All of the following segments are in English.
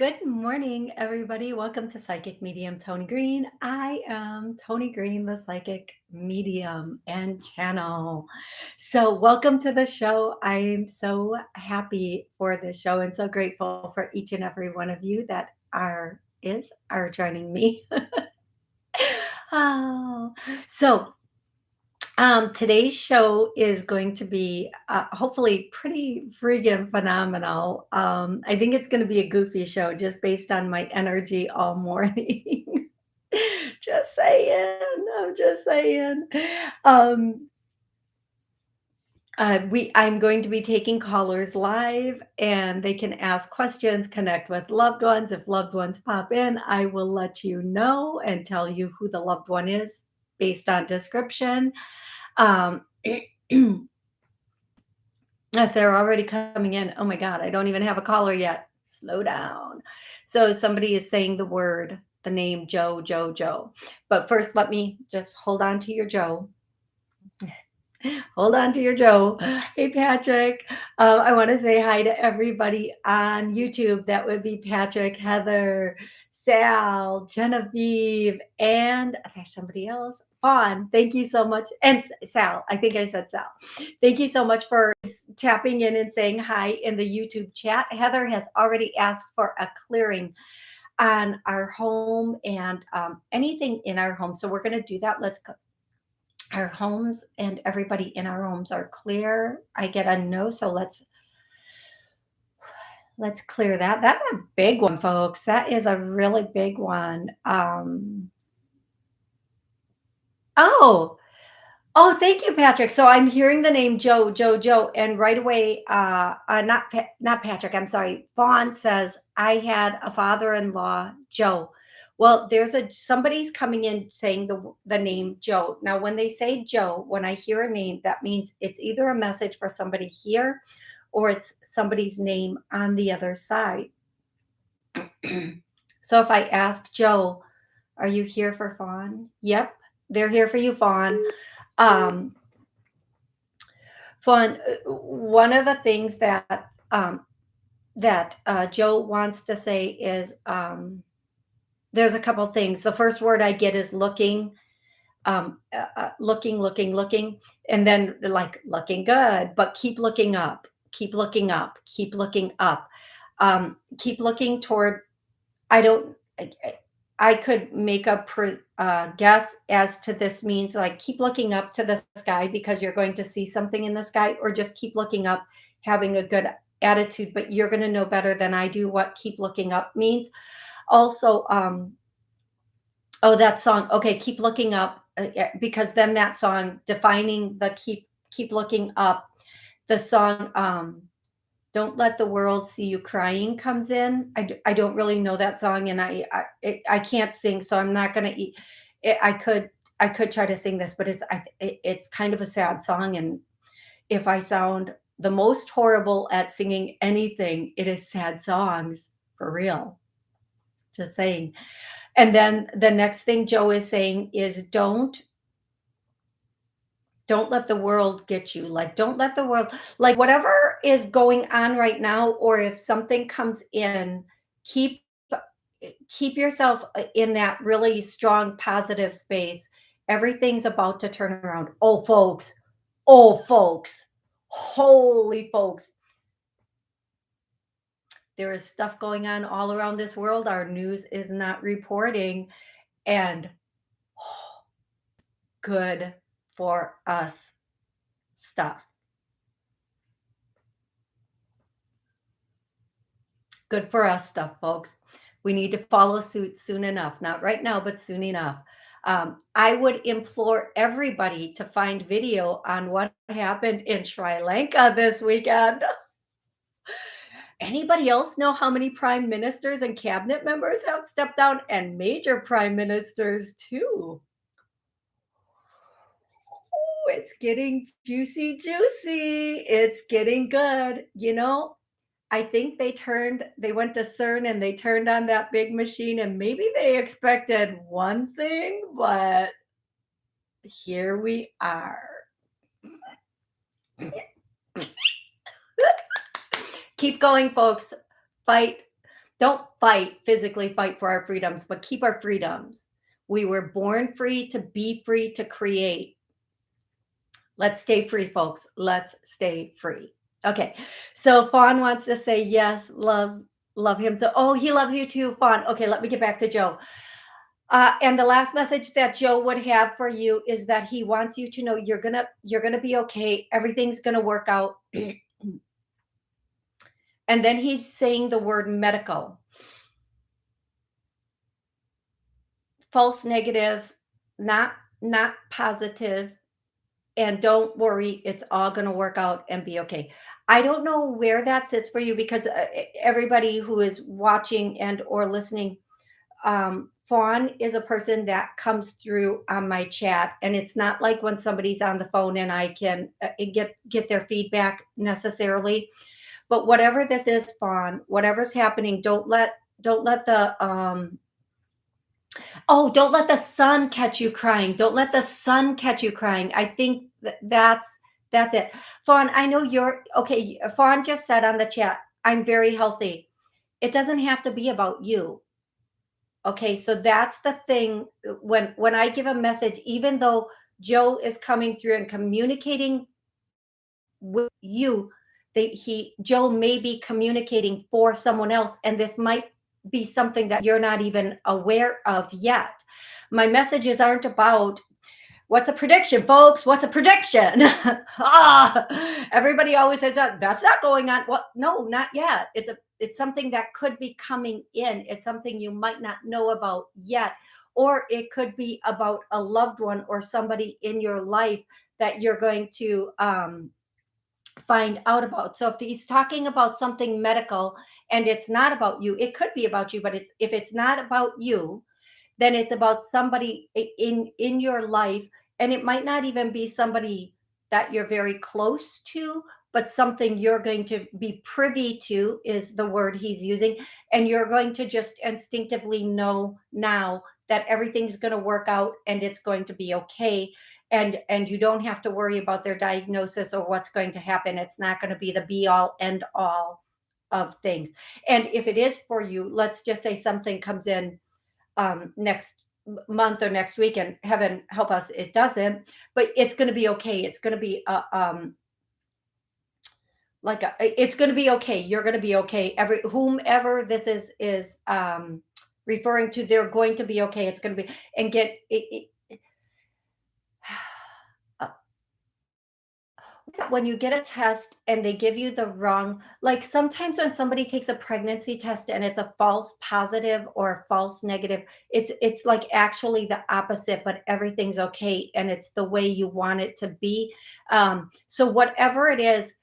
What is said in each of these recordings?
Good morning, everybody. Welcome to Psychic Medium Toni Greene. I am Toni Greene, the Psychic Medium and Channel. So, welcome to the show. I am so happy for this show and so grateful for each and every one of you that are joining me. Oh, so today's show is going to be hopefully pretty freaking phenomenal. I think it's going to be a goofy show just based on my energy all morning. Just saying. I'm just saying. Um, I'm going to be taking callers live, and they can ask questions, connect with loved ones. If loved ones pop in, I will let you know and tell you who the loved one is based on description. Um, If they're already coming in, oh my God, I don't even have a caller yet. Slow down. So somebody is saying the name Joe, Joe, Joe. But first, let me just hold on to your Joe. Hold on to your Joe. Hey, Patrick. I want to say hi to everybody on YouTube. That would be Patrick, Heather, Sal, Genevieve, and there's somebody else. Fawn. Thank you so much. And Sal. I think I said Sal. Thank you so much for tapping in and saying hi in the YouTube chat. Heather has already asked for a clearing on our home and anything in our home. So we're going to do that. Our homes and everybody in our homes are clear. I get a no, so let's clear that. That's a big one, folks. That is a really big one. Oh, oh, thank you, Patrick. So I'm hearing the name Joe, Joe, Joe, and right away, not Patrick. I'm sorry. Vaughn says I had a father-in-law, Joe. Well, somebody's coming in saying the name Joe. Now, when they say Joe, when I hear a name, that means it's either a message for somebody here, or it's somebody's name on the other side. So if I ask Joe, "Are you here for Fawn?" Yep, they're here for you, Fawn. Um, Fun. One of the things that Joe wants to say is there's a couple things. The first word I get is looking, looking, and then like looking good, but keep looking up, keep looking up, keep looking up, keep looking toward. I don't. I could make a guess as to this means like keep looking up to the sky because you're going to see something in the sky, or just keep looking up, having a good attitude. But you're going to know better than I do what keep looking up means. Also, oh, that song. Okay, keep looking up yeah, because then that song defining the keep looking up. The song. Don't Let the World See You Crying comes in. I don't really know that song, and I can't sing, so I'm not gonna eat. I could try to sing this, but it's kind of a sad song, and if I sound the most horrible at singing anything, it is sad songs for real. Just saying. And then the next thing Joe is saying is don't let the world get you. Like, don't let the world, like, whatever is going on right now, or if something comes in, keep keep yourself in that really strong positive space. Everything's about to turn around. Oh folks, holy folks, there is stuff going on all around this world our news is not reporting, and good for us stuff. Good for us stuff, folks. We need to follow suit soon enough. Not right now, but soon enough. I would implore everybody to find video on what happened in Sri Lanka this weekend. Anybody else know how many prime ministers and cabinet members have stepped down, and major prime ministers too? Ooh, it's getting juicy, juicy. It's getting good. I think they went to CERN and they turned on that big machine, and maybe they expected one thing, but here we are. Keep going, folks. Fight. Don't fight, physically fight for our freedoms, but keep our freedoms. We were born free to be free to create. Let's stay free, folks. Let's stay free. Okay. So Fawn wants to say yes, love him. So oh, he loves you too, Fawn. Okay, let me get back to Joe. And the last message that Joe would have for you is that he wants you to know you're gonna be okay. Everything's gonna work out. And then he's saying the word medical, false negative, not positive, and don't worry, it's all going to work out and be okay. I don't know where that sits for you because everybody who is watching and or listening, Fawn is a person that comes through on my chat, and it's not like when somebody's on the phone and I can get their feedback necessarily. But whatever this is, Fawn, whatever's happening, don't let the oh, don't let the sun catch you crying. Don't let the sun catch you crying. I think that's it. Fawn, I know you're okay. Fawn just said on the chat, I'm very healthy. It doesn't have to be about you. Okay, so that's the thing. When I give a message, even though Joe is coming through and communicating with you, Joe may be communicating for someone else, and this might be something that you're not even aware of yet. My messages aren't about what's a prediction, folks. What's a prediction? Everybody always says that that's not going on. Well, no, not yet. It's something that could be coming in. It's something you might not know about yet, or it could be about a loved one or somebody in your life that you're going to find out about. So if he's talking about something medical and it's not about you, it could be about you, but if it's not about you, then it's about somebody in your life, and it might not even be somebody that you're very close to, but something you're going to be privy to is the word he's using, and you're going to just instinctively know now that everything's going to work out and it's going to be okay, and you don't have to worry about their diagnosis or what's going to happen. It's not going to be the be all end all of things. And if it is for you, let's just say something comes in next month or next week, and heaven help us it doesn't, but it's going to be okay. It's going to be it's going to be okay. You're going to be okay. Whomever this is referring to, they're going to be okay. It's going to be, and get it, when you get a test and they give you the wrong, like sometimes when somebody takes a pregnancy test and it's a false positive or a false negative, it's like actually the opposite, but everything's okay and it's the way you want it to be. So whatever it is,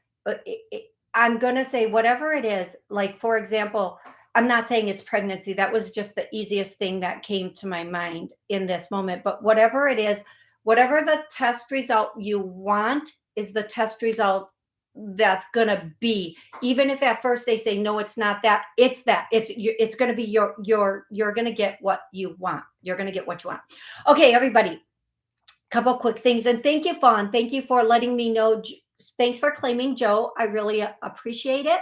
I'm going to say whatever it is, like for example, I'm not saying it's pregnancy. That was just the easiest thing that came to my mind in this moment. But whatever it is, whatever the test result you want is the test result that's going to be. Even if at first they say no, it's not that, it's that. It's going to be you're going to get what you want. You're going to get what you want. Okay, everybody, couple quick things, and thank you, Fawn. Thank you for letting me know. Thanks for claiming Joe. I really appreciate it.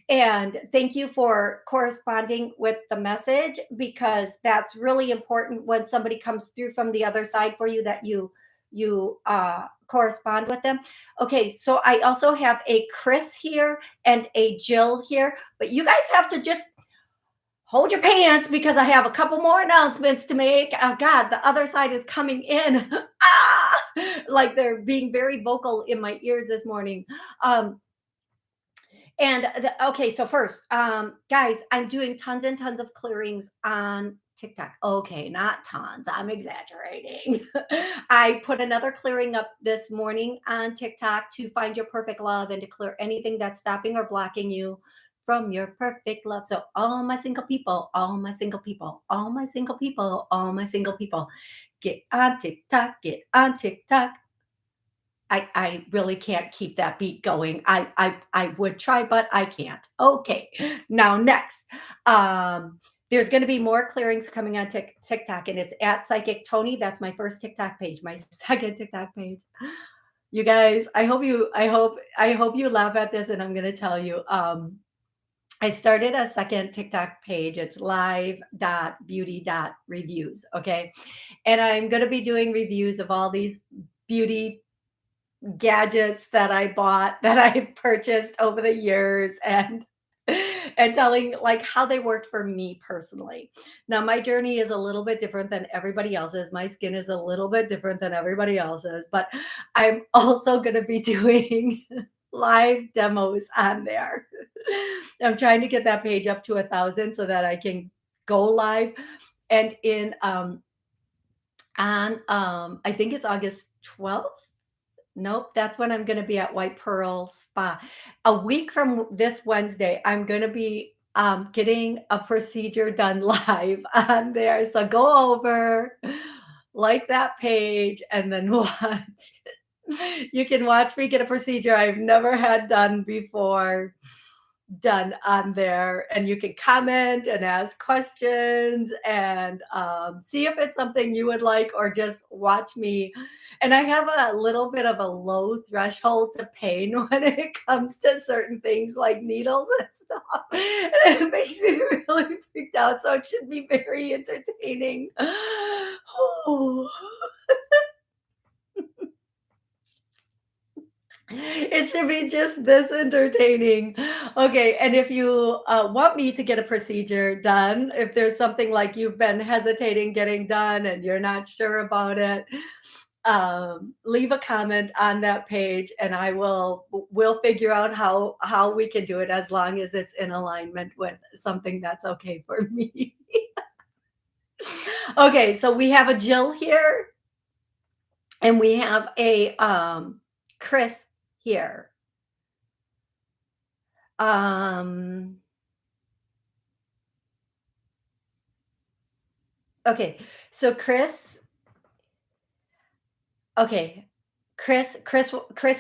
And thank you for corresponding with the message, because that's really important when somebody comes through from the other side for you, that you correspond with them. Okay, so I also have a Chris here and a Jill here, but you guys have to just hold your pants because I have a couple more announcements to make. Oh God, the other side is coming in. Like they're being very vocal in my ears this morning. Okay, so first, guys, I'm doing tons and tons of clearings on TikTok. Okay, not tons. I'm exaggerating. I put another clearing up this morning on TikTok to find your perfect love and to clear anything that's stopping or blocking you from your perfect love. So all my single people, all my single people, all my single people, all my single people, get on TikTok, get on TikTok. I really can't keep that beat going. I would try, but I can't. Okay. Now next. There's going to be more clearings coming on TikTok, and it's at Psychic Tony. That's my first TikTok page, my second TikTok page. You guys, I hope you laugh at this, and I'm going to tell you. I started a second TikTok page. It's live.beauty.reviews. Okay. And I'm going to be doing reviews of all these beauty gadgets that I bought, that I purchased over the years, and telling like how they worked for me personally. Now my journey is a little bit different than everybody else's. My skin is a little bit different than everybody else's, but I'm also going to be doing live demos on there. I'm trying to get that page up to 1,000 so that I can go live. And in on I think it's August 12th. Nope, that's when I'm gonna be at White Pearl Spa. A week from this Wednesday, I'm gonna be, getting a procedure done live on there, so go over, like that page, and then watch. You can watch me get a procedure I've never had done before, done on there, and you can comment and ask questions and see if it's something you would like, or just watch me. And I have a little bit of a low threshold to pain when it comes to certain things like needles and stuff. And it makes me really freaked out, so it should be very entertaining. Oh. It should be just this entertaining. Okay, and if you want me to get a procedure done, if there's something like you've been hesitating getting done and you're not sure about it, leave a comment on that page, and we'll figure out how we can do it, as long as it's in alignment with something that's okay for me. Okay, so we have a Jill here, and we have a Chris here. Um, okay. So okay. Chris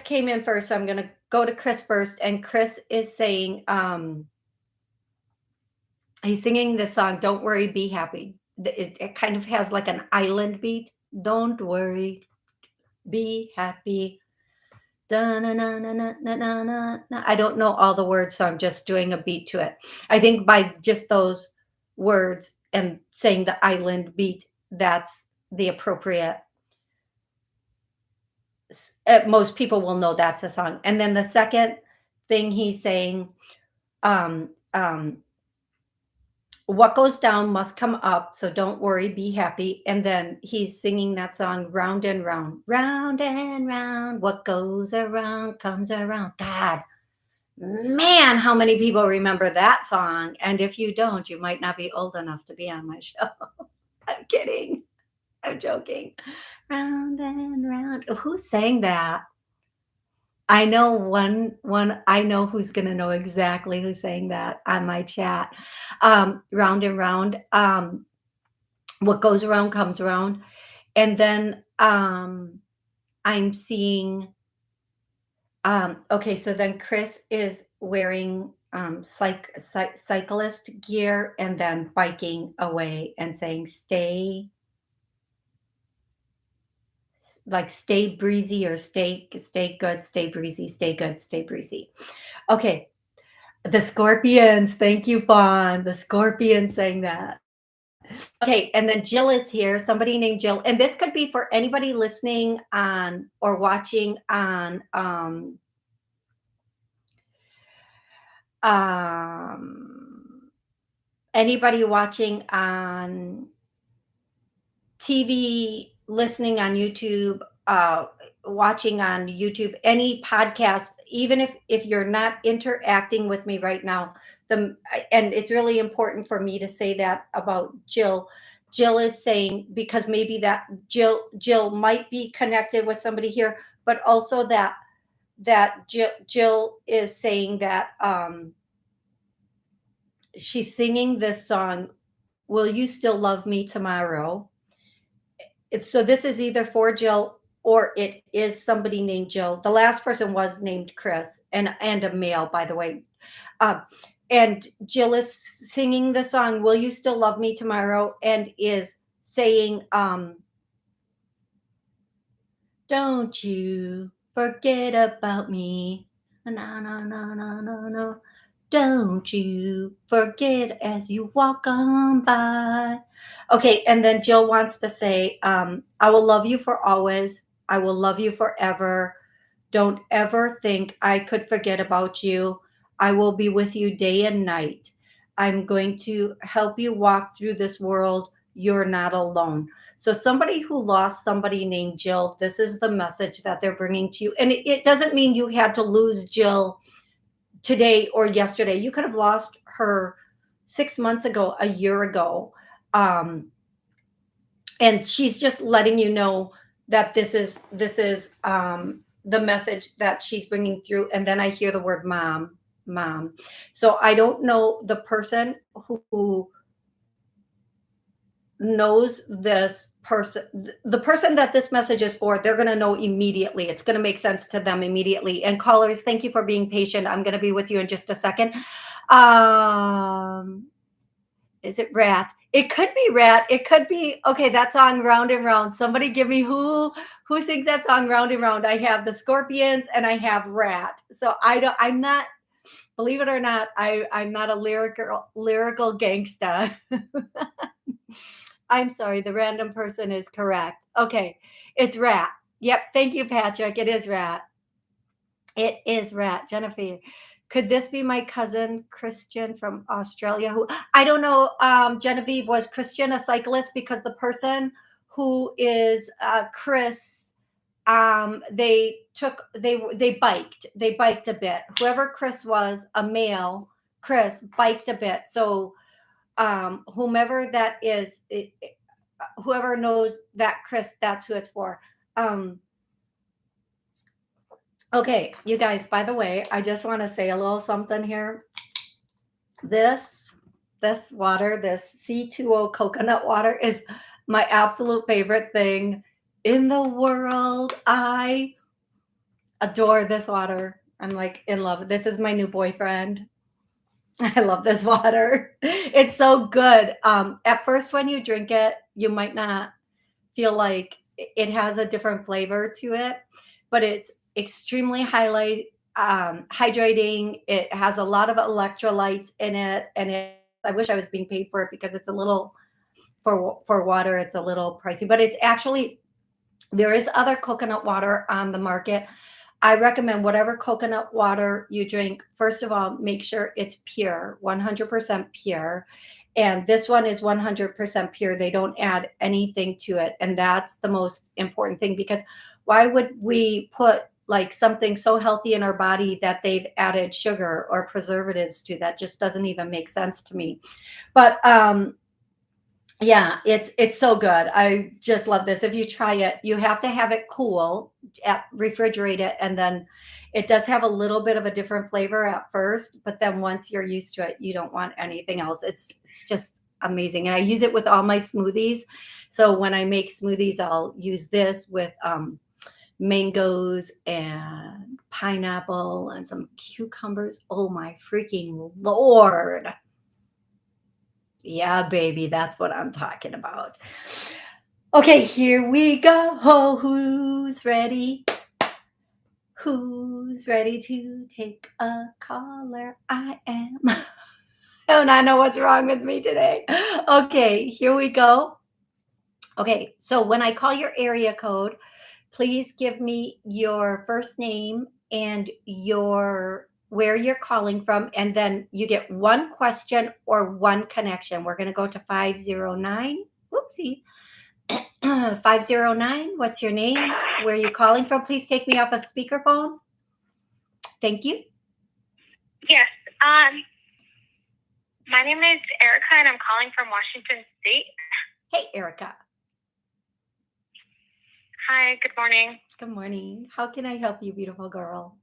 came in first. So I'm going to go to Chris first. And Chris is saying, he's singing the song, Don't Worry, Be Happy. It kind of has like an island beat. Don't worry, be happy. Da, na, na, na, na, na, na, na, na. I don't know all the words, so I'm just doing a beat to it. I think by just those words and saying the island beat, that's the appropriate. Most people will know that's a song. And then the second thing he's saying, um, um, what goes down must come up, so don't worry, be happy. And then he's singing that song, round and round, round and round. What goes around comes around. God, man, how many people remember that song? And if you don't, you might not be old enough to be on my show. I'm kidding. I'm joking. Round and round. Who sang that? I know one I know who's gonna know exactly who sang that on my chat. Round and round. What goes around comes around. And then I'm seeing okay, so then Chris is wearing cyclist gear and then biking away and saying stay breezy, or stay good, stay breezy, stay good, stay breezy. Okay, the Scorpions. Thank you, Vaughn. The Scorpions saying that. Okay, and then Jill is here, somebody named Jill. And this could be for anybody listening on or watching on um anybody watching on TV, listening on YouTube, watching on YouTube, any podcast, even if you're not interacting with me right now, and it's really important for me to say that about Jill. Jill is saying, because maybe that Jill might be connected with somebody here, but also that Jill is saying that she's singing this song, Will You Still Love Me Tomorrow? So this is either for Jill, or it is somebody named Jill. The last person was named Chris, and a male, by the way. Um, and Jill is singing the song "Will You Still Love Me Tomorrow?" and is saying, "Don't you forget about me, no, no, no, no, no, no. Don't you forget as you walk on by. Okay, and then Jill wants to say, I will love you for always. I will love you forever. Don't ever think I could forget about you. I will be with you day and night. I'm going to help you walk through this world. You're not alone. So, somebody who lost somebody named Jill, this is the message that they're bringing to you. And it doesn't mean you had to lose Jill today or yesterday. You could have lost her 6 months ago, a year ago. Um, and she's just letting you know that this is the message that she's bringing through. And then I hear the word mom. So I don't know the person who knows this person, the person that this message is for. They're going to know immediately. It's going to make sense to them immediately. And callers, thank you for being patient. I'm going to be with you in just a second. um is it Rat? It could be Rat. It could be, okay, that song Round and Round. Somebody give me who sings that song Round and Round. I have the Scorpions and I have Rat. So I'm not, believe it or not, I'm not a lyrical gangsta. I'm sorry, the random person is correct. Okay, it's Rat. Yep, thank you, Patrick. It is Rat. It is Rat. Jennifer, could this be my cousin Christian from Australia? Who I don't know. Genevieve, was Christian a cyclist? Because the person who is Chris, they biked a bit. Whoever Chris was, a male, Chris biked a bit. So whomever that is, whoever knows that Chris, that's who it's for. Um, Okay, you guys, by the way, I just want to say a little something here. This this water, this C2O coconut water is my absolute favorite thing in the world. I adore this water. I'm like in love. This is my new boyfriend. I love this water. It's so good. At first when you drink it, you might not feel like it has a different flavor to it, but it's extremely hydrating. It has a lot of electrolytes in it, and I wish I was being paid for it because it's a little for water. It's a little pricey, but it's actually there is other coconut water on the market. I recommend whatever coconut water you drink, first of all, make sure it's pure, 100% pure. And this one is 100% pure. They don't add anything to it. And that's the most important thing, because why would we put like something so healthy in our body that they've added sugar or preservatives to? That just doesn't even make sense to me. But yeah, it's so good. I just love this. If you try it, you have to have it cool, refrigerate it, and then it does have a little bit of a different flavor at first, but then once you're used to it, you don't want anything else. It's just amazing. And I use it with all my smoothies. So when I make smoothies, I'll use this with mangoes and pineapple and some cucumbers. Oh my freaking Lord. Yeah, baby, that's what I'm talking about. Okay, here we go. Who's ready? Who's ready to take a caller? I am. And I know what's wrong with me today. Okay, here we go. Okay, so when I call your area code, please give me your first name and your where you're calling from, and then you get one question or one connection. We're going to go to 509. Whoopsie. 509. What's your name? Where are you calling from? Please take me off of speakerphone. Thank you. Yes. My name is Erica, and I'm calling from Washington State. Hey, Erica. Hi, good morning. Good morning. How can I help you, beautiful girl?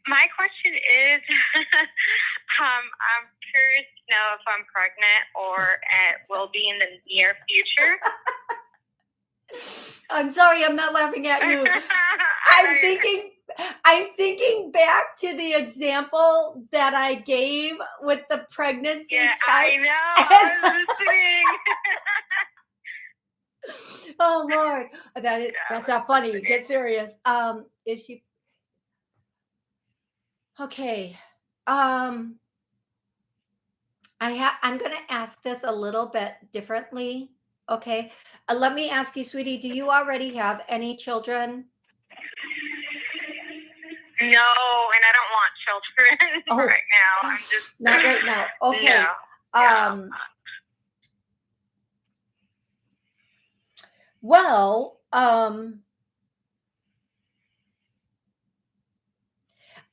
My question is, I'm curious to know if I'm pregnant or will be in the near future. I'm sorry, I'm not laughing at you. I'm thinking back to the example that I gave with the pregnancy test. I know. I was listening. Oh Lord, that's not funny. Okay. Get serious. Is she? Okay. Um, I'm going to ask this a little bit differently. Okay. Let me ask you, sweetie, do you already have any children? No, and I don't want children Oh, right now. I'm just not right now. no. Okay. Yeah. Well,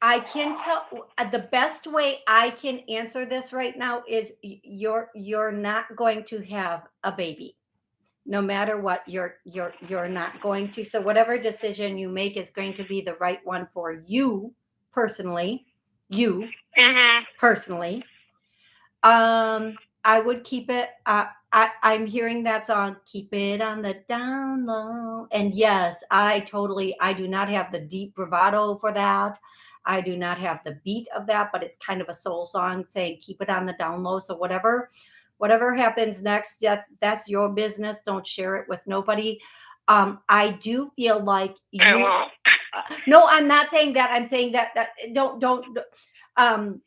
I can tell the best way I can answer this right now is you're not going to have a baby. No matter what, you're not going to. So whatever decision you make is going to be the right one for you personally. You personally. I would keep it. I'm hearing that song, "Keep It on the Down Low," and yes, I do not have the deep bravado for that. I do not have the beat of that, but it's kind of a soul song saying, "Keep it on the down low." So whatever happens next, that's your business. Don't share it with nobody. I do feel like I you. won't. No, I'm not saying that. I'm saying that don't. Um,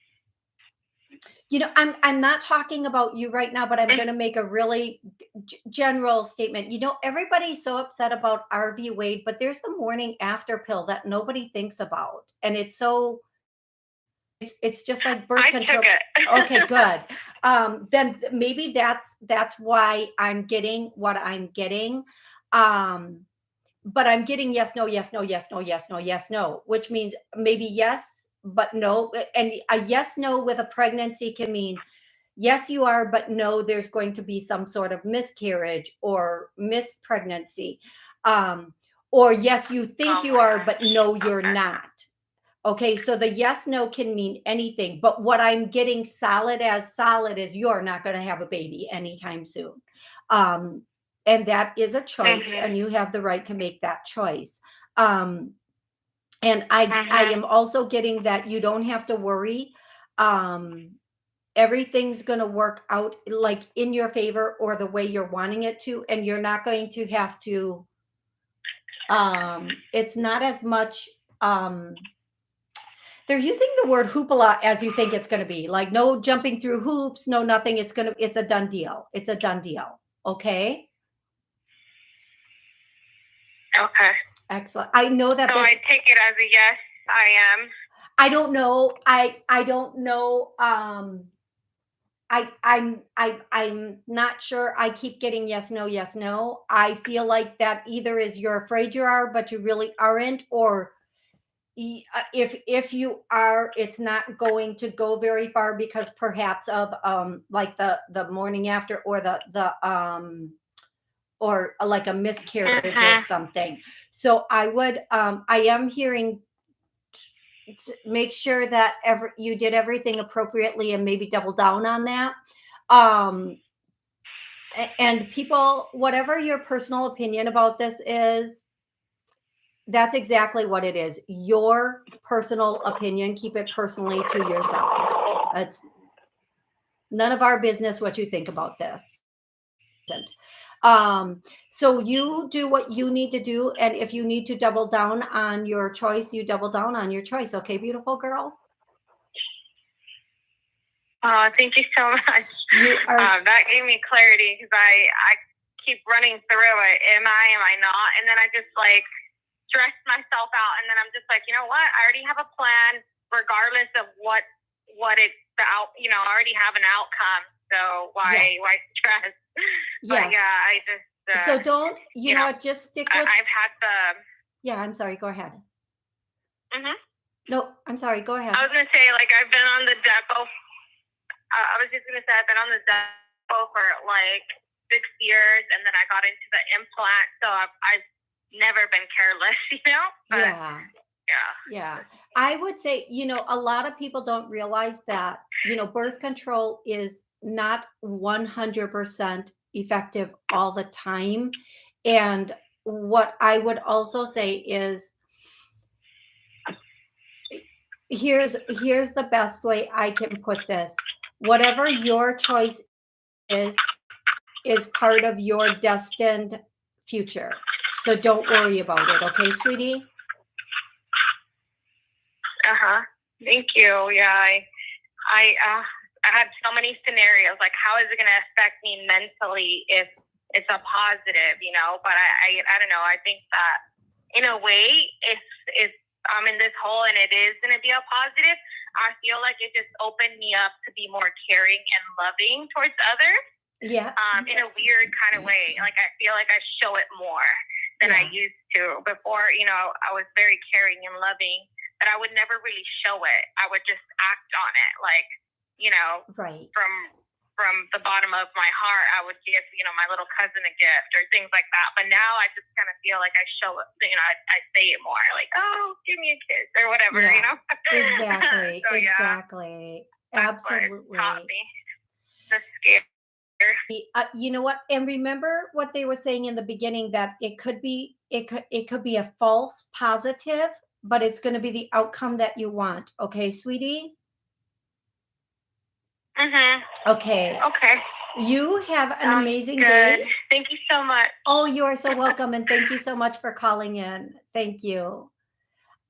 I'm not talking about you right now, but I'm going to make a really general statement. Everybody's so upset about RV Wade, but there's the morning after pill that nobody thinks about, and it's just like birth I control. took it. Okay, good. Then maybe that's why I'm getting what I'm getting. Um, but I'm getting yes, no, yes, no, yes, no, yes, no, yes, no, which means maybe yes, but no. And a yes, no with a pregnancy can mean yes, you are, but no, there's going to be some sort of miscarriage or mispregnancy. Um, or yes, you think Oh you my are, gosh. but no, you're Okay. not. Okay, so the yes, no can mean anything, but what I'm getting solid is you're not going to have a baby anytime soon. Um, and that is a choice, and you have the right to make that choice. Um, and I am also getting that you don't have to worry. Um, Everything's going to work out like in your favor or the way you're wanting it to, and you're not going to have to. It's not as much. They're using the word hoopla as you think it's going to be. Like no jumping through hoops, no nothing. It's a done deal. It's a done deal. Okay. Okay. Excellent. I know that So this. I take it as a yes. I am. I don't know. I don't know. I'm not sure. I keep getting yes, no, yes, no. I feel like that either is you're afraid you are, but you really aren't, or if you are, it's not going to go very far because perhaps of like the morning after or the or like a miscarriage or something. So I am hearing make sure that you did everything appropriately and maybe double down on that. Um, and people, whatever your personal opinion about this is, that's exactly what it is. Your personal opinion. Keep it personally to yourself. It's none of our business what you think about this. So you do what you need to do, and if you need to double down on your choice, you double down on your choice. Okay, beautiful girl. Oh, thank you so much. You are. That gave me clarity because I keep running through it. Am I not? And then I just like stress myself out, and then I'm just like, you know what? I already have a plan, regardless of what it's the out. I already have an outcome. So why stress? Yes. But yeah, I just. So don't you know what? Just stick with. I've had the. Yeah, I'm sorry. Go ahead. Mhm. No, I'm sorry. Go ahead. I was gonna say like I've been on the depot. I was just gonna say I've been on the depot for like 6 years, and then I got into the implant. So I've never been careless, But, yeah. Yeah. I would say, a lot of people don't realize that, birth control is not 100% effective all the time. And what I would also say is here's the best way I can put this. Whatever your choice is part of your destined future. So don't worry about it, okay, sweetie? Uh-huh. Thank you. Yeah, I had so many scenarios. Like, how is it going to affect me mentally if it's a positive? But I don't know. I think that in a way, if I'm in this hole and it is going to be a positive, I feel like it just opened me up to be more caring and loving towards others. Yeah. In a weird kind of way. Like, I feel like I show it more than I used to. Before, I was very caring and loving, but I would never really show it. I would just act on it. Like, Right. from the bottom of my heart, I would give, my little cousin a gift or things like that. But now I just kind of feel like I show it, I say it more, like, oh, give me a kiss or whatever, Yeah. Exactly. So yeah, Exactly. that's what it taught Absolutely. me. The scare. You know what? And remember what they were saying in the beginning, that it could be a false positive, but it's going to be the outcome that you want. Okay, sweetie? Mhm. Okay. Okay. You have an Sounds amazing good. day. Thank you so much. Oh, you are so welcome. And thank you so much for calling in. Thank you.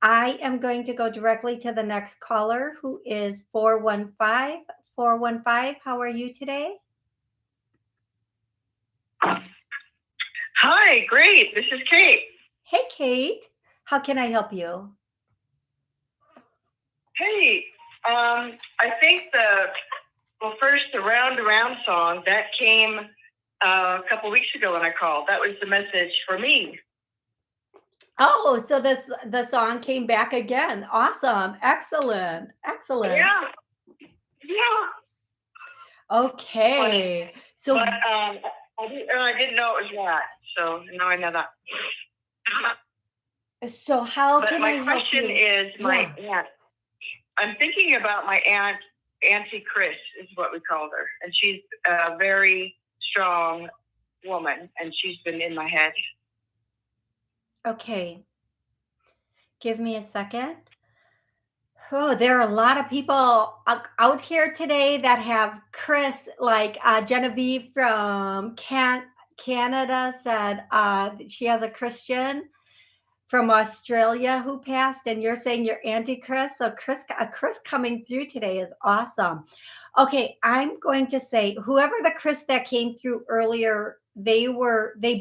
I am going to go directly to the next caller, who is 415. 415, how are you today? Hi, great. This is Kate. Hey, Kate. How can I help you? Hey, I think first, the Round Around song that came a couple weeks ago when I called. That was the message for me. Oh, so the song came back again. Awesome. Excellent. Excellent. Yeah, yeah. Okay. So But I didn't know it was that. So now I know that. so how But can my I help question you? is my Yeah. aunt. I'm thinking about my aunt, Auntie Chris is what we called her. And she's a very strong woman, and she's been in my head. Okay. Give me a second. Oh, there are a lot of people out here today that have Chris, like Genevieve from Canada said she has a Christian from Australia who passed, and you're saying you're Auntie Chris. So Chris coming through today is awesome. Okay, I'm going to say whoever the Chris that came through earlier, they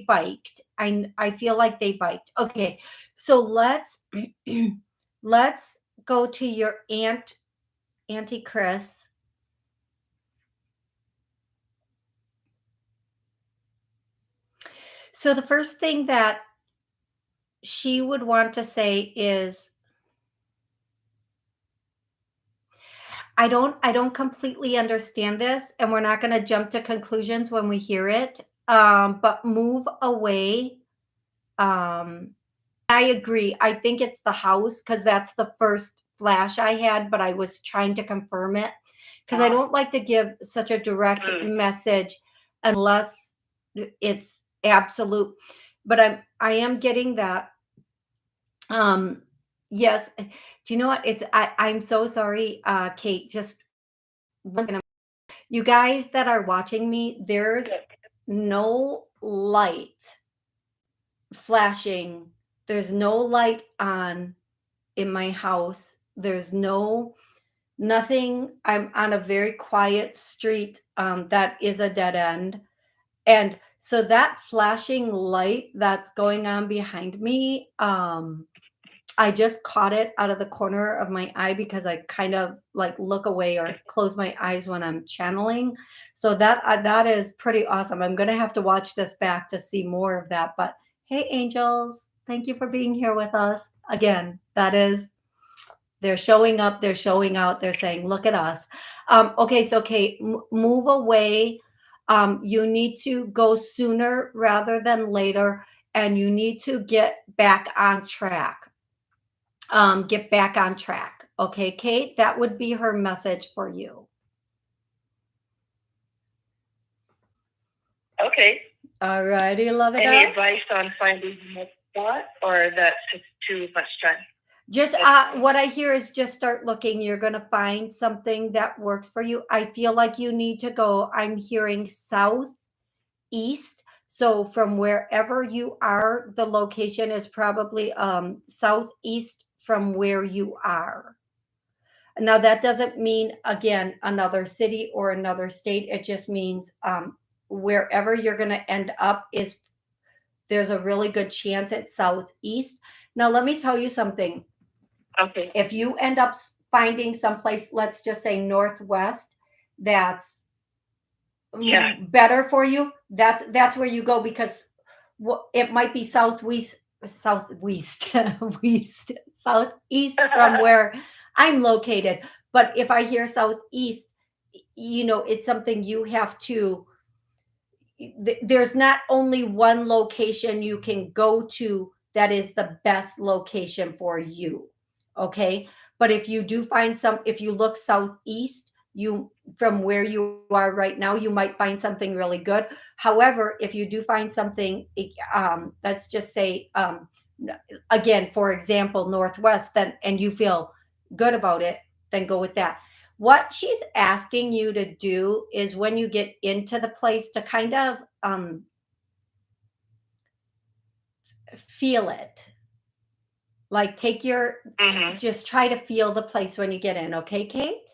biked. I feel like they biked. Okay, so let's go to your Auntie Chris. So the first thing that she would want to say is, I don't completely understand this, and we're not going to jump to conclusions when we hear it. But move away. I agree. I think it's the house, because that's the first flash I had, but I was trying to confirm it, because I don't like to give such a direct message unless it's absolute. But I am getting that. Um, yes. Do you know what? I'm so sorry, Kate. Just you guys that are watching me, there's no light flashing. There's no light on in my house. There's nothing. I'm on a very quiet street that is a dead end. And so that flashing light that's going on behind me, I just caught it out of the corner of my eye, because I kind of like look away or close my eyes when I'm channeling. So that is pretty awesome. I'm going to have to watch this back to see more of that. But hey, angels, thank you for being here with us again. That is, they're showing up, they're showing out, they're saying, look at us. Okay, so Kate, move away. You need to go sooner rather than later, and you need to get back on track. Get back on track. Okay, Kate, that would be her message for you. Okay. All righty, love it Any up. advice on finding the next spot, or that's just too much time? Just what I hear is just start looking. You're going to find something that works for you. I feel like you need to go. I'm hearing southeast. So from wherever you are, the location is probably southeast from where you are. Now, that doesn't mean, again, another city or another state. It just means wherever you're going to end up is there's a really good chance at southeast. Now, let me tell you something. Okay. If you end up finding someplace, let's just say northwest, that's Yeah. better for you, that's where you go, because it might be southwest west southeast from where I'm located. But if I hear southeast, it's something you have to, there's not only one location you can go to that is the best location for you. Okay. But if you do find if you look southeast, you from where you are right now, you might find something really good. However, if you do find something, let's just say, again, for example, northwest, then, and you feel good about it, then go with that. What she's asking you to do is, when you get into the place, to kind of feel it. Like, take your, just try to feel the place when you get in. Okay, Kate?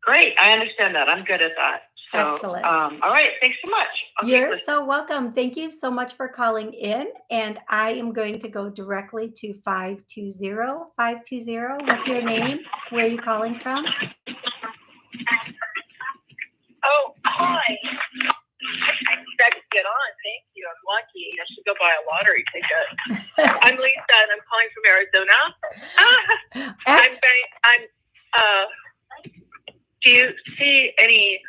Great. I understand that. I'm good at that. So, excellent. All right. Thanks so much. You're so welcome. Thank you so much for calling in. And I am going to go directly to 520. 520. What's your name? Where are you calling from? Oh, hi. I expect to get on. Thank you. I'm lucky. I should go buy a lottery ticket. I'm Lisa, and I'm calling from Arizona. Do you see any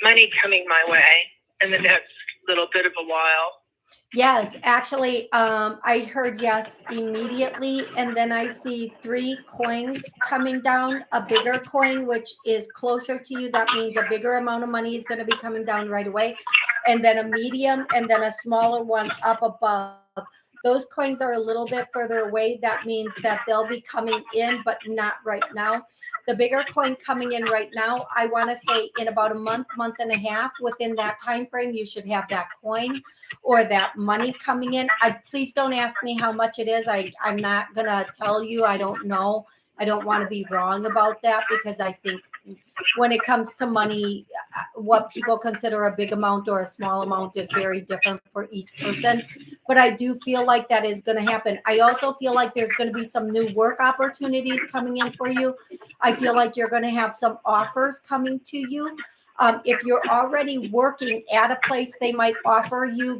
money coming my way in the next little bit of a while? Yes, actually, I heard yes immediately, and then I see 3 coins coming down. A bigger coin, which is closer to you, that means a bigger amount of money is going to be coming down right away, and then a medium, and then a smaller one up above. Those coins are a little bit further away. That means that they'll be coming in, but not right now. The bigger coin coming in right now, I want to say in about a month and a half, within that time frame, you should have that coin or that money coming in. Please don't ask me how much it is. I'm not gonna tell you. I don't know. I don't want to be wrong about that, because I think when it comes to money, what people consider a big amount or a small amount is very different for each person. But I do feel like that is going to happen. I also feel like there's going to be some new work opportunities coming in for you. I feel like you're going to have some offers coming to you. If you're already working at a place, they might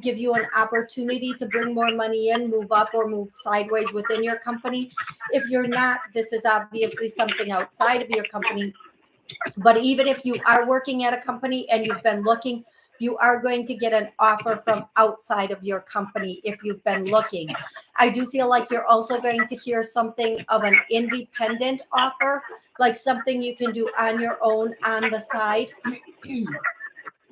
give you an opportunity to bring more money in, move up or move sideways within your company. If you're not, this is obviously something outside of your company. But even if you are working at a company and you've been looking, you are going to get an offer from outside of your company if you've been looking. I do feel like you're also going to hear something of an independent offer, like something you can do on your own on the side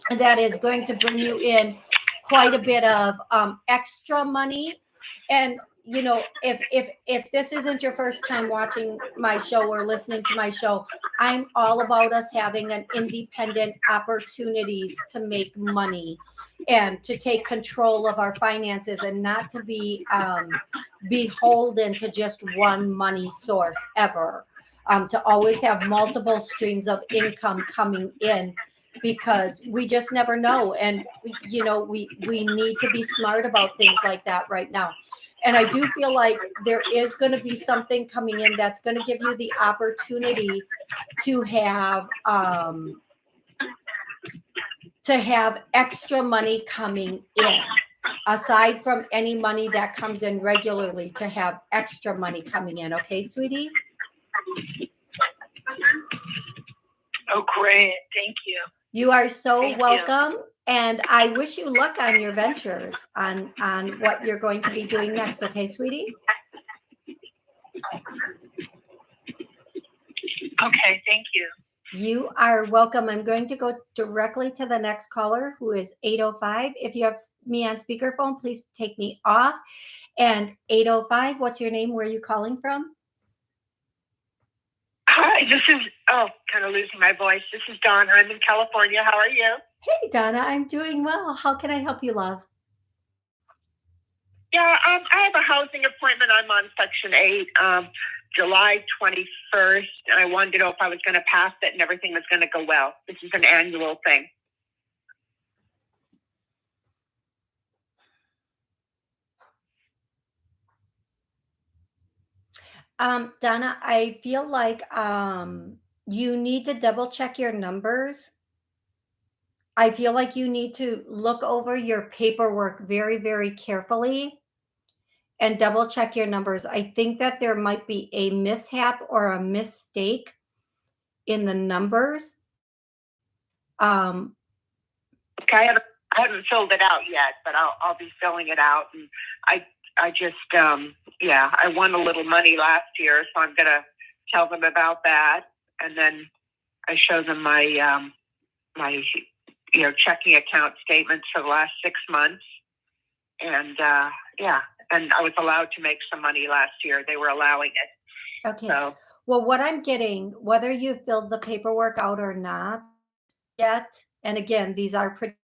that is going to bring you in quite a bit of extra money. And if this isn't your first time watching my show or listening to my show, I'm all about us having an independent opportunities to make money and to take control of our finances, and not to be beholden to just one money source ever. To always have multiple streams of income coming in, because we just never know. And we need to be smart about things like that right now. And I do feel like there is going to be something coming in that's going to give you the opportunity to have extra money coming in, aside from any money that comes in regularly, to have extra money coming in. Okay, sweetie? Oh, great. Thank you. You are so welcome. And I wish you luck on your ventures, on what you're going to be doing next. Okay, sweetie? Okay, thank you. You are welcome. I'm going to go directly to the next caller, who is 805. If you have me on speakerphone, please take me off. And 805, what's your name? Where are you calling from? Hi, this is, kind of losing my voice. This is Donna. I'm in California. How are you? Hey, Donna, I'm doing well. How can I help you, love? Yeah, I have a housing appointment. I'm on Section 8. July 21st, and I wanted to know if I was going to pass it and everything was going to go well. This is an annual thing. Donna, I feel like you need to double check your numbers. I feel like you need to look over your paperwork very, very carefully and double check your numbers. I think that there might be a mishap or a mistake in the numbers. Okay, I haven't filled it out yet, but I'll be filling it out. And I just I won a little money last year, so I'm gonna tell them about that, and then I show them my my checking account statements for the last 6 months, and and I was allowed to make some money last year. They were allowing it. Okay. So, well, what I'm getting, whether you filled the paperwork out or not yet, and again, these are pretty.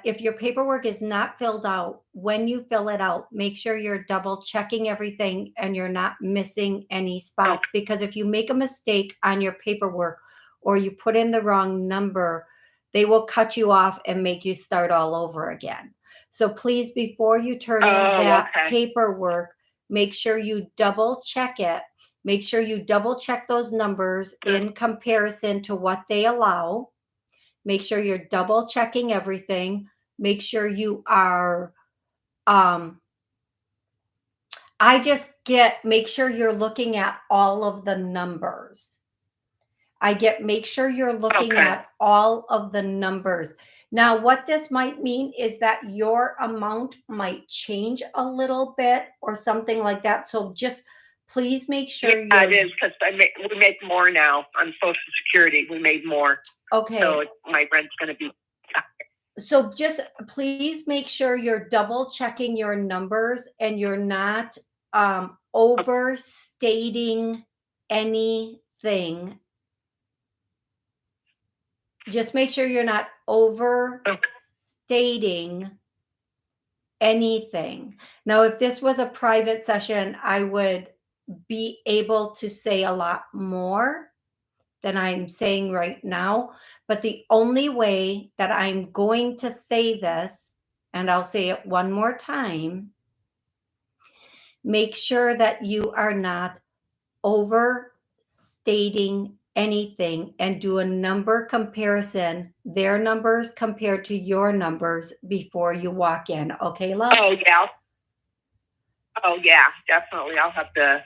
If your paperwork is not filled out, when you fill it out, make sure you're double checking everything and you're not missing any spots. Because if you make a mistake on your paperwork or you put in the wrong number, they will cut you off and make you start all over again. So please, before you turn in that paperwork, make sure you double check it. Make sure you double check those numbers in comparison to what they allow. Make sure you're double checking everything. Make sure you are, make sure you're looking at all of the numbers. Make sure you're looking at all of the numbers. Now, what this might mean is that your amount might change a little bit or something like that. So just please make sure it is, because we make more now on Social Security. We made more. Okay. So my rent's going to be. So just please make sure you're double checking your numbers and you're not overstating anything. Just make sure you're not overstating anything. Now, if this was a private session, I would be able to say a lot more than I'm saying right now. But the only way that I'm going to say this, and I'll say it one more time, make sure that you are not overstating anything and do a number comparison, their numbers compared to your numbers before you walk in. Okay, love? Oh, yeah, definitely. I'll have to,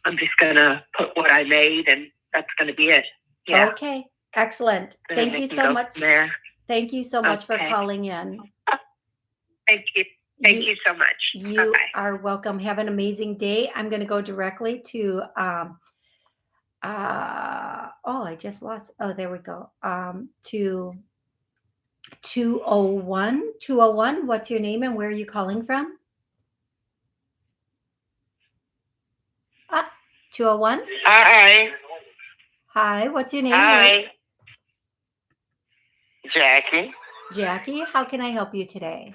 I'm just going to put what I made and that's going to be it. Yeah. Okay, excellent. Thank you so much. Thank you so much for calling in. Thank you. Thank you so much. You are welcome. Have an amazing day. I'm going to go directly to, I just lost. Oh, there we go. To 201. 201, what's your name and where are you calling from? 201? Hi. Hi, what's your name? Hi. Jackie. Jackie, how can I help you today?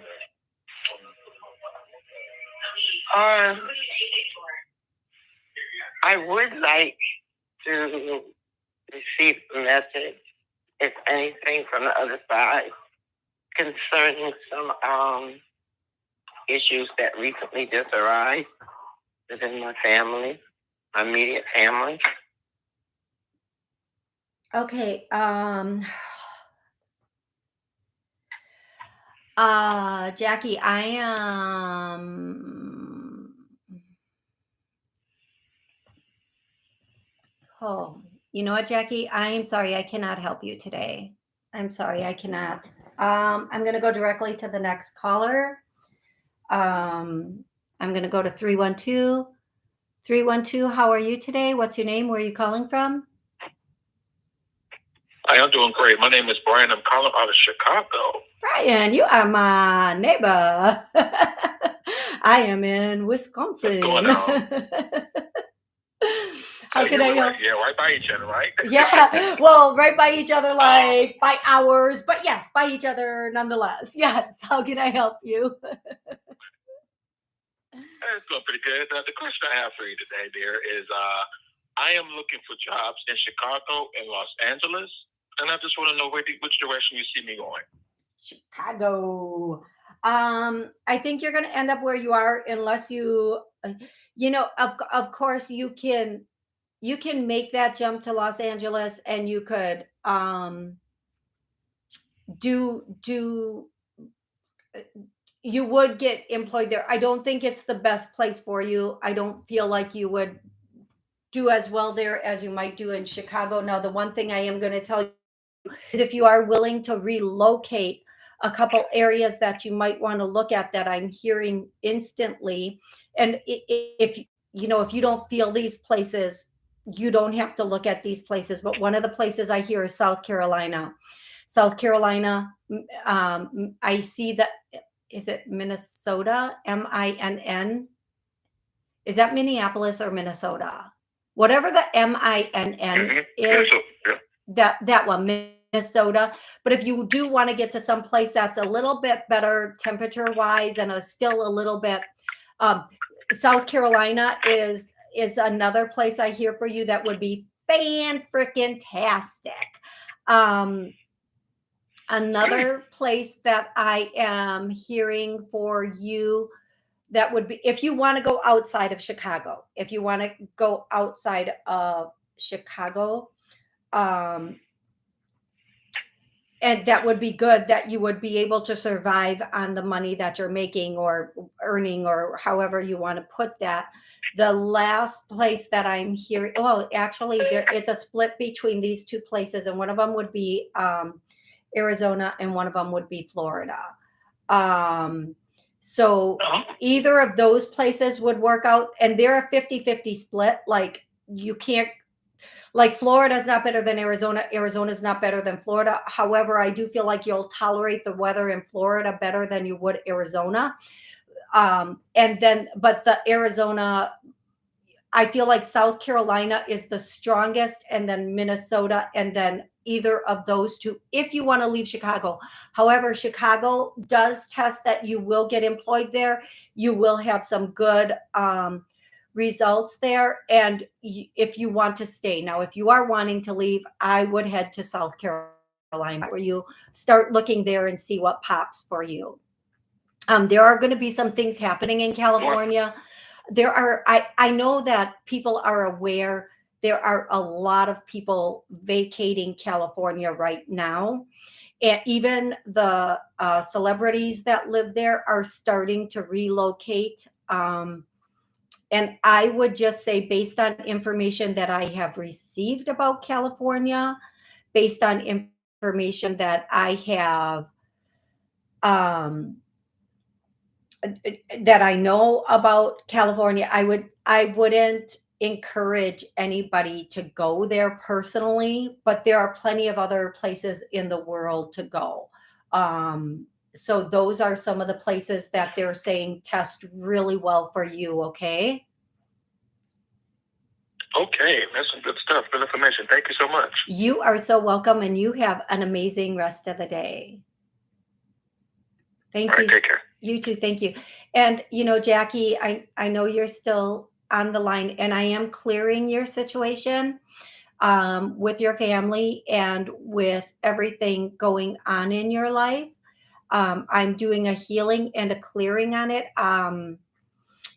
I would like to receive a message, if anything, from the other side concerning some issues that recently just arose within my family, my immediate family. Okay. Jackie, I am. Oh, you know what, Jackie? I am sorry. I cannot help you today. I'm sorry. I cannot. I'm going to go directly to the next caller. I'm going to go to 312. 312, how are you today? What's your name? Where are you calling from? Hi, I'm doing great. My name is Brian. I'm calling out of Chicago. Brian, you are my neighbor. I am in Wisconsin. What's going on? How can I help? Yeah, right by each other, right? Yeah, well, right by each other, like by hours, but yes, by each other nonetheless. Yes, how can I help you? It's going pretty good. The question I have for you today, dear, is I am looking for jobs in Chicago and Los Angeles, and I just want to know which direction you see me going. Chicago. I think you're going to end up where you are unless you, of course you can make that jump to Los Angeles, and you could do you would get employed there. I don't think it's the best place for you. I don't feel like you would do as well there as you might do in Chicago. Now, the one thing I am going to tell you is if you are willing to relocate, a couple areas that you might want to look at that I'm hearing instantly. And if if you don't feel these places, you don't have to look at these places. But one of the places I hear is South Carolina. South Carolina, I see that. Is it Minnesota? Minn? Is that Minneapolis or Minnesota? Whatever the Minn is, that one, Minnesota. But if you do want to get to some place that's a little bit better temperature wise and still a little bit, South Carolina is another place I hear for you that would be fan-freaking-tastic. Another place that I am hearing for you that would be, if you want to go outside of Chicago, and that would be good, that you would be able to survive on the money that you're making or earning, or however you want to put that. The last place that I'm hearing, actually, it's a split between these two places, and one of them would be Arizona, and one of them would be Florida. So either of those places would work out, and they're a 50-50 split. Like, you can't, like, Florida's not better than Arizona. Arizona's not better than Florida. However, I do feel like you'll tolerate the weather in Florida better than you would Arizona. But the Arizona, I feel like South Carolina is the strongest, and then Minnesota, and then either of those two, if you want to leave Chicago. However, Chicago does test that you will get employed there. You will have some good results there. And if you want to stay. Now, if you are wanting to leave, I would head to South Carolina, where you start looking there and see what pops for you. There are going to be some things happening in California. I know that people are aware. There are a lot of people vacating California right now. And even the celebrities that live there are starting to relocate. And I would just say, based on information that I have received about California, based on information that I have, that I know about California, I wouldn't encourage anybody to go there personally, but there are plenty of other places in the world to go. So those are some of the places that they're saying test really well for you. Okay. Okay, that's some good stuff. Good information. Thank you so much. You are so welcome, and you have an amazing rest of the day. Thank you. Take care. You too. Thank you. And, Jackie, I know you're still on the line, and I am clearing your situation with your family and with everything going on in your life. I'm doing a healing and a clearing on it.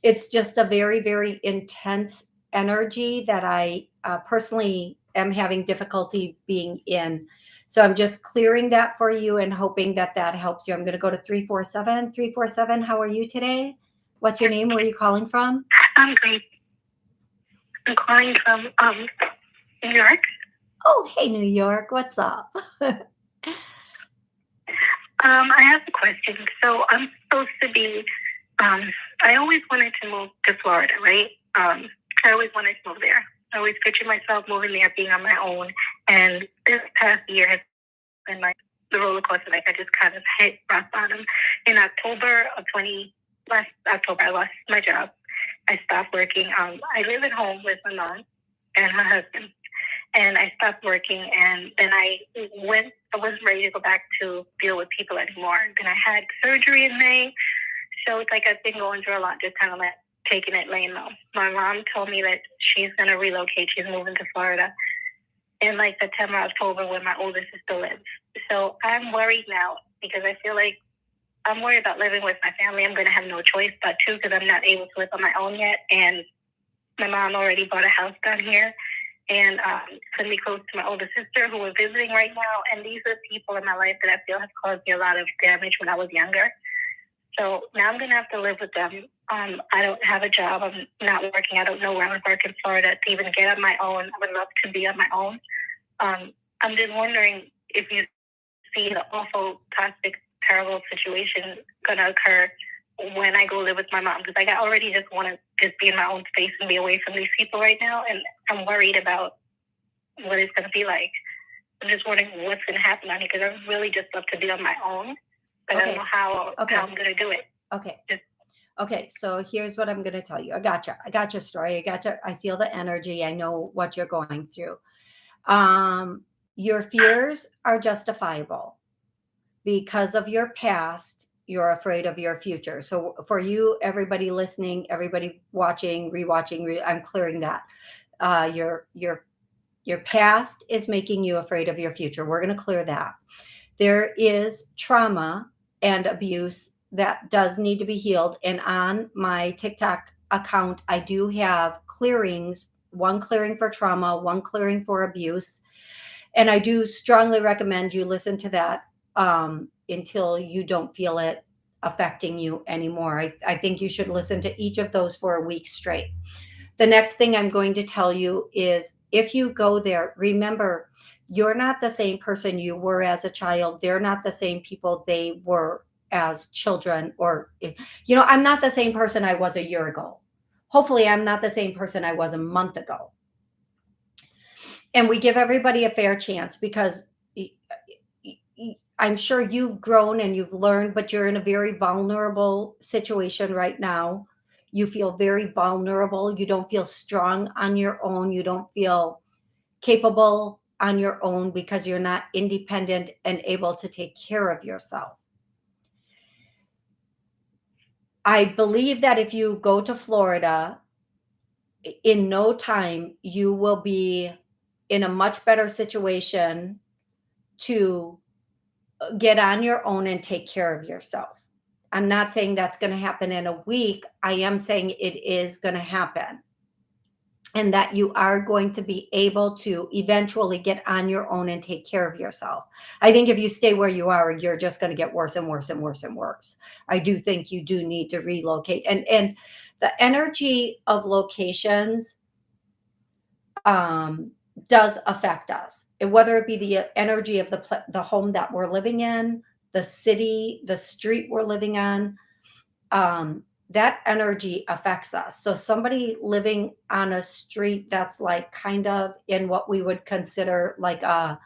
It's just a very, very intense energy that I personally am having difficulty being in. So I'm just clearing that for you and hoping that helps you. I'm going to go to 347. 347, how are you today? What's your name? Where are you calling from? I'm great. I'm calling from New York. Oh, hey, New York. What's up? I have a question. So I'm supposed to be, I always wanted to move to Florida, right? I always wanted to move there. I always pictured myself moving there, being on my own. And this past year has been like the roller coaster. Like, I just kind of hit rock bottom. In last October, I lost my job. I stopped working. I live at home with my mom and her husband. And I stopped working, and then I wasn't ready to go back to deal with people anymore. Then I had surgery in May. So it's like I've been going through a lot, just kind of taking it lame though. My mom told me that she's going to relocate. She's moving to Florida in like September, October, where my older sister lives. So I'm worried now because I feel like I'm worried about living with my family. I'm going to have no choice but to, because I'm not able to live on my own yet. And my mom already bought a house down here, and it's going to be close to my older sister who we're visiting right now. And these are people in my life that I feel have caused me a lot of damage when I was younger. So now I'm going to have to live with them. I don't have a job. I'm not working. I don't know where I would work in Florida to even get on my own. I would love to be on my own. I'm just wondering if you see the awful, toxic, terrible situation going to occur when I go live with my mom. Because I already just want to just be in my own space and be away from these people right now. And I'm worried about what it's going to be like. I'm just wondering what's going to happen on here, because I really just love to be on my own. But I don't know how I'm going to do it. Okay. So here's what I'm going to tell you. I got your story. I feel the energy. I know what you're going through. Your fears are justifiable because of your past. You're afraid of your future. So for you, everybody listening, everybody watching, rewatching, I'm clearing that. Your past is making you afraid of your future. We're going to clear that. There is trauma and abuse that does need to be healed. And on my TikTok account, I do have clearings, one clearing for trauma, one clearing for abuse. And I do strongly recommend you listen to that until you don't feel it affecting you anymore. I think you should listen to each of those for a week straight. The next thing I'm going to tell you is, if you go there, remember, you're not the same person you were as a child. They're not the same people they were as children. Or, I'm not the same person I was a year ago. Hopefully, I'm not the same person I was a month ago. And we give everybody a fair chance, because I'm sure you've grown and you've learned, but you're in a very vulnerable situation right now. You feel very vulnerable. You don't feel strong on your own. You don't feel capable on your own because you're not independent and able to take care of yourself. I believe that if you go to Florida, in no time, you will be in a much better situation to get on your own and take care of yourself. I'm not saying that's going to happen in a week. I am saying it is going to happen, and that you are going to be able to eventually get on your own and take care of yourself. I think if you stay where you are, you're just going to get worse and worse and worse and worse. I do think you do need to relocate. And the energy of locations does affect us, whether it be the energy of the home that we're living in, the city, the street we're living on. That energy affects us. So somebody living on a street that's like kind of in what we would consider like a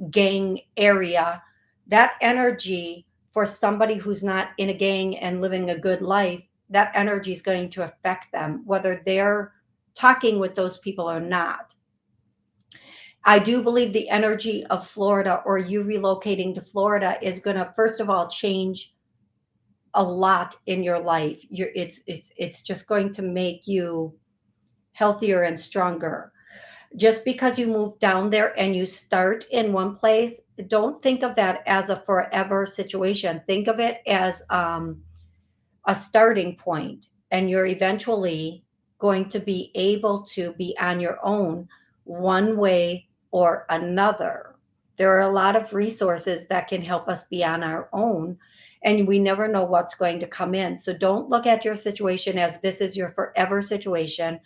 gang area, that energy, for somebody who's not in a gang and living a good life, that energy is going to affect them, whether they're talking with those people or not. I do believe the energy of Florida, or you relocating to Florida, is going to, first of all, change a lot in your life. It's just going to make you healthier and stronger. Just because you move down there and you start in one place, don't think of that as a forever situation. Think of it as a starting point, and you're eventually going to be able to be on your own one way or another. There are a lot of resources that can help us be on our own, and we never know what's going to come in. So don't look at your situation as this is your forever situation.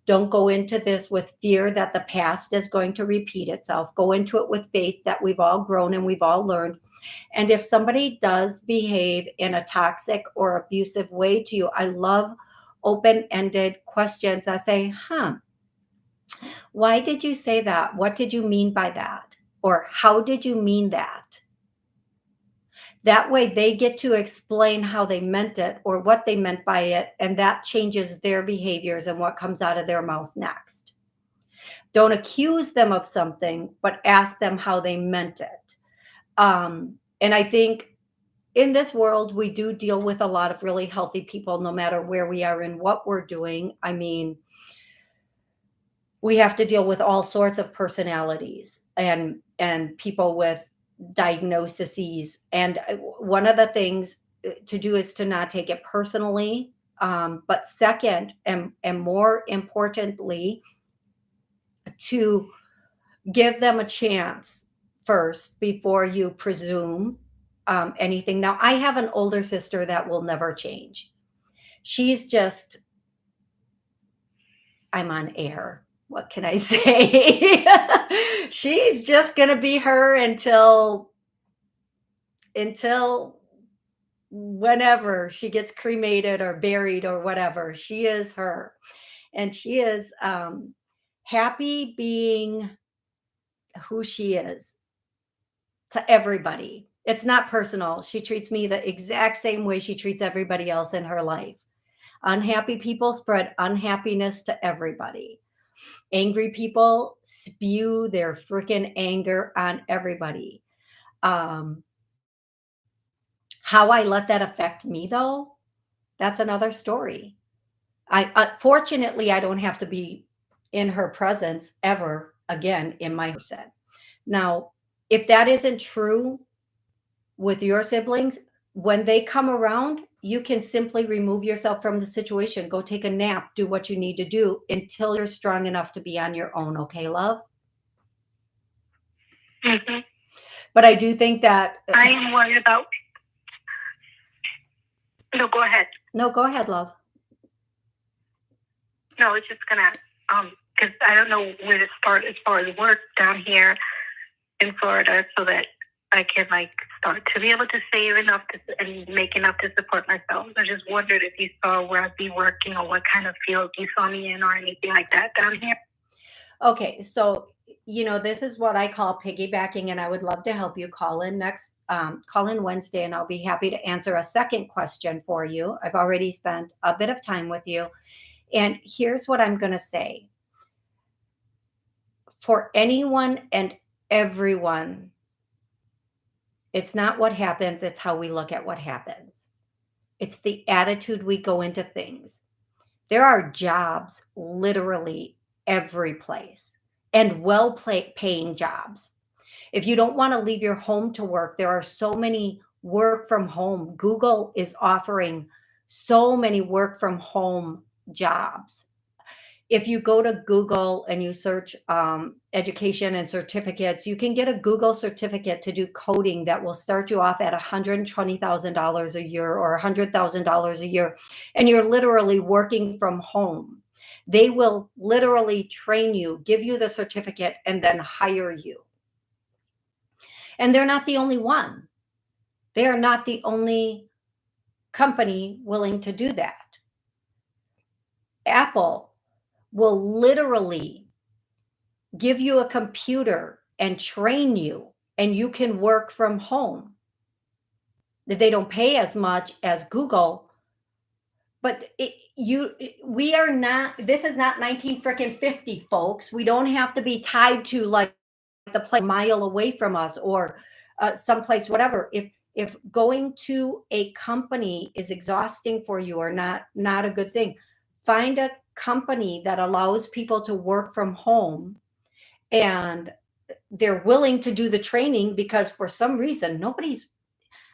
Don't go into this with fear that the past is going to repeat itself. Go into it with faith that we've all grown and we've all learned. And if somebody does behave in a toxic or abusive way to you, I love open-ended questions. I say, why did you say that? What did you mean by that? Or how did you mean that? That way they get to explain how they meant it or what they meant by it, and that changes their behaviors and what comes out of their mouth next. Don't accuse them of something, but ask them how they meant it. And I think in this world, we do deal with a lot of really healthy people, no matter where we are and what we're doing. I mean, we have to deal with all sorts of personalities and people with diagnoses. And one of the things to do is to not take it personally. But second, and more importantly, to give them a chance first before you presume anything. Now, I have an older sister that will never change. She's just, I'm on air. What can I say? She's just going to be her until whenever she gets cremated or buried or whatever. She is her. And she is happy being who she is to everybody. It's not personal. She treats me the exact same way she treats everybody else in her life. Unhappy people spread unhappiness to everybody. Angry people spew their freaking anger on everybody. Um, how I let that affect me, though, that's another story. Fortunately, I don't have to be in her presence ever again in my set. Now, if that isn't true with your siblings, when they come around, you can simply remove yourself from the situation. Go take a nap, do what you need to do until you're strong enough to be on your own. Okay, love? Mm-hmm. But I do think that. I am worried about. No, go ahead. No, go ahead, love. No, I was just gonna, because I don't know where to start as far as work down here in Florida, so that I can start to be able to save enough and make enough to support myself. I just wondered if you saw where I'd be working or what kind of field you saw me in or anything like that down here. Okay, so this is what I call piggybacking, and I would love to help you. Call in Wednesday, and I'll be happy to answer a second question for you. I've already spent a bit of time with you, and here's what I'm going to say. For anyone and everyone, it's not what happens, it's how we look at what happens. It's the attitude we go into things. There are jobs literally every place, and paying jobs. If you don't want to leave your home to work, there are so many work from home. Google is offering so many work from home jobs. If you go to Google and you search education and certificates, you can get a Google certificate to do coding that will start you off at $120,000 a year or $100,000 a year. And you're literally working from home. They will literally train you, give you the certificate, and then hire you. And they're not the only one. They are not the only company willing to do that. Apple will literally give you a computer and train you, and you can work from home. They don't pay as much as Google, but we are not. This is not 1950, folks. We don't have to be tied to the place a mile away from us or someplace, whatever. If going to a company is exhausting for you or not a good thing, find a company that allows people to work from home, and they're willing to do the training, because for some reason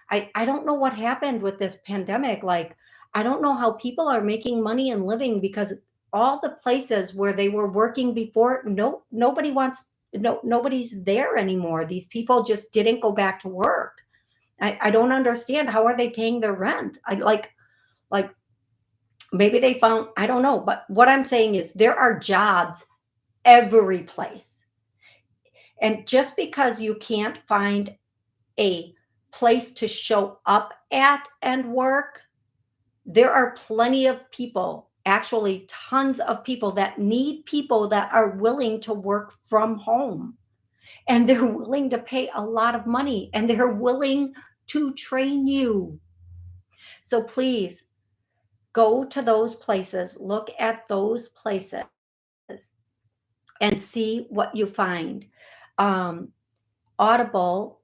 I don't know what happened with this pandemic. I don't know how people are making money and living, because all the places where they were working before, nobody's there anymore. These people just didn't go back to work. I don't understand. How are they paying their rent? Like maybe they found, I don't know. But what I'm saying is there are jobs every place. And just because you can't find a place to show up at and work, there are plenty of people, actually tons of people, that need people that are willing to work from home. And they're willing to pay a lot of money, and they're willing to train you. So please go to those places, look at those places, and see what you find. Audible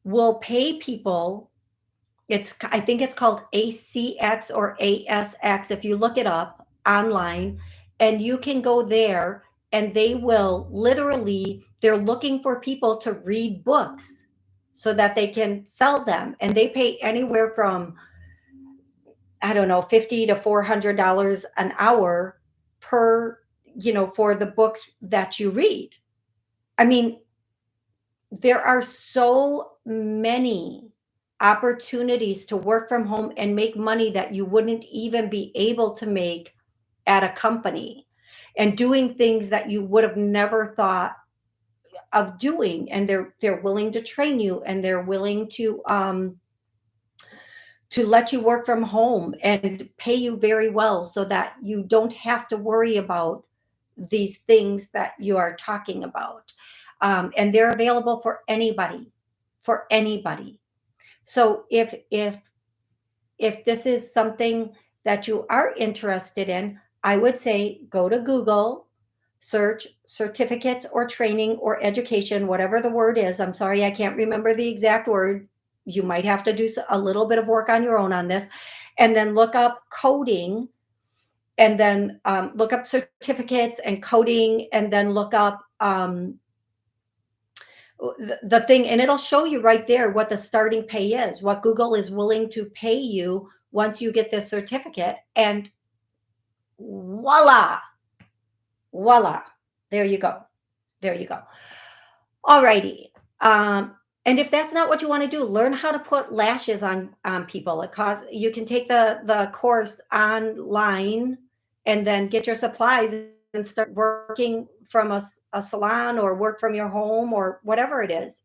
will pay people I think it's called ACX or ASX. If you look it up online, and you can go there, and they will literally, they're looking for people to read books so that they can sell them. And they pay anywhere from, I don't know, $50 to $400 an hour per, for the books that you read. I mean, there are so many opportunities to work from home and make money that you wouldn't even be able to make at a company, and doing things that you would have never thought of doing. And they're willing to train you, and they're willing to let you work from home and pay you very well, so that you don't have to worry about these things that you are talking about. And they're available for anybody, for anybody. So if this is something that you are interested in, I would say go to Google, search certificates or training or education, whatever the word is. I'm sorry, I can't remember the exact word. You might have to do a little bit of work on your own on this. And then look up coding, and then look up certificates and coding, and then look up the thing, and it'll show you right there what the starting pay is, what Google is willing to pay you once you get this certificate. And voila, voila, there you go. There you go. All righty. And if that's not what you want to do, learn how to put lashes on people. You can take the course online, and then get your supplies and start working from a salon, or work from your home, or whatever it is.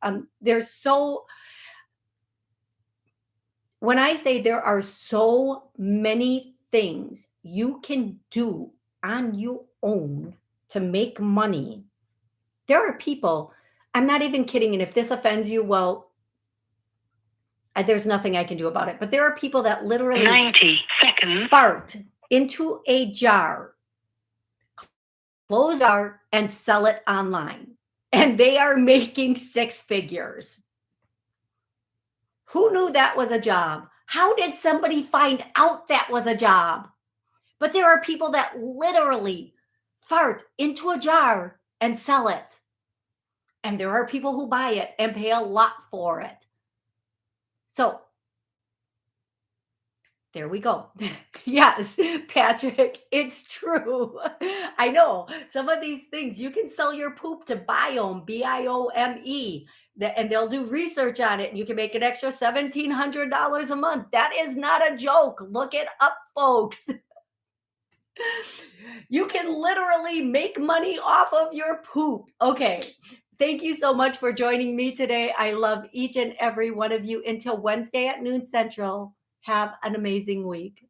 When I say there are so many things you can do on your own to make money, there are people, I'm not even kidding. And if this offends you, well, there's nothing I can do about it. But there are people that literally 90 seconds. fart into a jar, close jar, and sell it online. And they are making six figures. Who knew that was a job? How did somebody find out that was a job? But there are people that literally fart into a jar and sell it. And there are people who buy it and pay a lot for it. So there we go. Yes, Patrick, it's true. I know some of these things you can sell your poop to Biome, Biome, and they'll do research on it, and you can make an extra $1,700 a month. That is not a joke. Look it up, folks. You can literally make money off of your poop. Okay. Thank you so much for joining me today. I love each and every one of you. Until Wednesday at noon Central, have an amazing week.